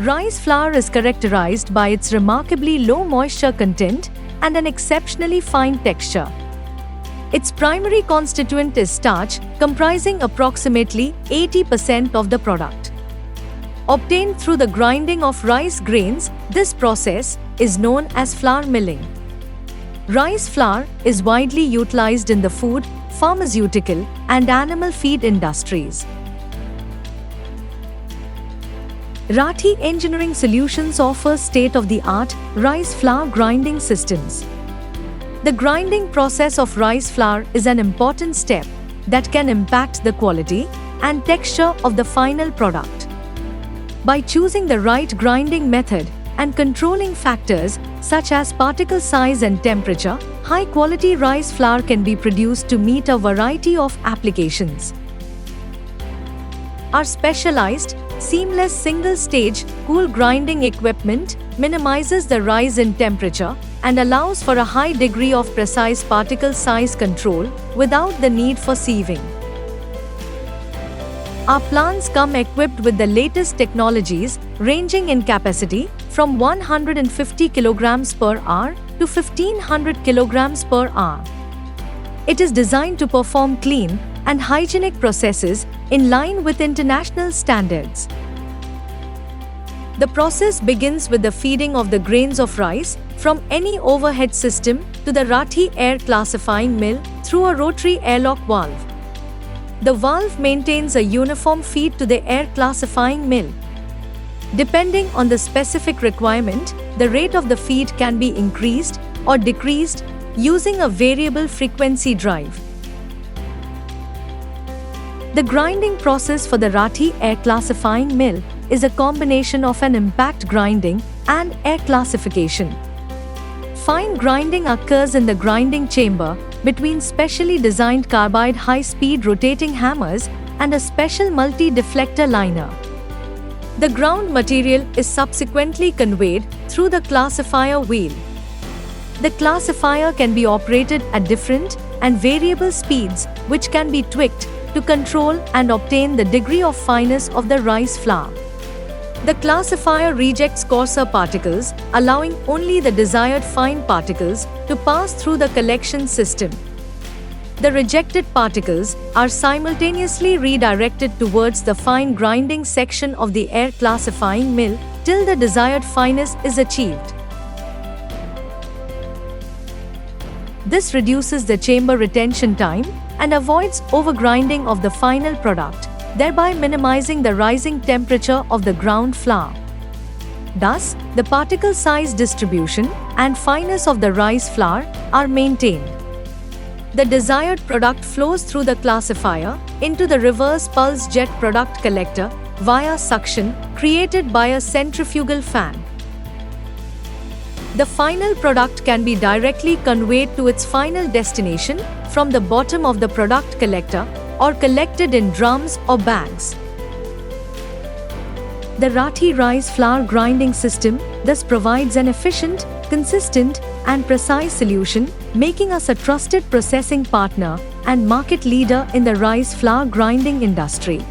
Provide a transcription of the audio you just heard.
Rice flour is characterized by its remarkably low moisture content and an exceptionally fine texture. Its primary constituent is starch, comprising approximately 80% of the product. Obtained through the grinding of rice grains, this process is known as flour milling. Rice flour is widely utilized in the food, pharmaceutical, and animal feed industries. Rathi Engineering Solutions offers state-of-the-art rice flour grinding systems. The grinding process of rice flour is an important step that can impact the quality and texture of the final product. By choosing the right grinding method and controlling factors such as particle size and temperature, high-quality rice flour can be produced to meet a variety of applications. Our specialized, seamless single-stage, cool grinding equipment minimizes the rise in temperature and allows for a high degree of precise particle size control without the need for sieving. Our plants come equipped with the latest technologies ranging in capacity from 150 kg per hour to 1500 kg per hour. It is designed to perform clean and hygienic processes in line with international standards. The process begins with the feeding of the grains of rice from any overhead system to the Rathi air classifying mill through a rotary airlock valve. The valve maintains a uniform feed to the air classifying mill. Depending on the specific requirement, the rate of the feed can be increased or decreased using a variable frequency drive. The grinding process for the Rathi air classifying mill is a combination of an impact grinding and air classification. Fine grinding occurs in the grinding chamber between specially designed carbide high-speed rotating hammers and a special multi-deflector liner. The ground material is subsequently conveyed through the classifier wheel. The classifier can be operated at different and variable speeds, which can be tweaked to control and obtain the degree of fineness of the rice flour. The classifier rejects coarser particles, allowing only the desired fine particles to pass through the collection system. The rejected particles are simultaneously redirected towards the fine grinding section of the air classifying mill till the desired fineness is achieved. This reduces the chamber retention time and avoids overgrinding of the final product, thereby minimizing the rising temperature of the ground flour. Thus, the particle size distribution and fineness of the rice flour are maintained. The desired product flows through the classifier into the reverse pulse jet product collector via suction created by a centrifugal fan. The final product can be directly conveyed to its final destination from the bottom of the product collector or collected in drums or bags. The Rathi rice flour grinding system thus provides an efficient, consistent, and precise solution, making us a trusted processing partner and market leader in the rice flour grinding industry.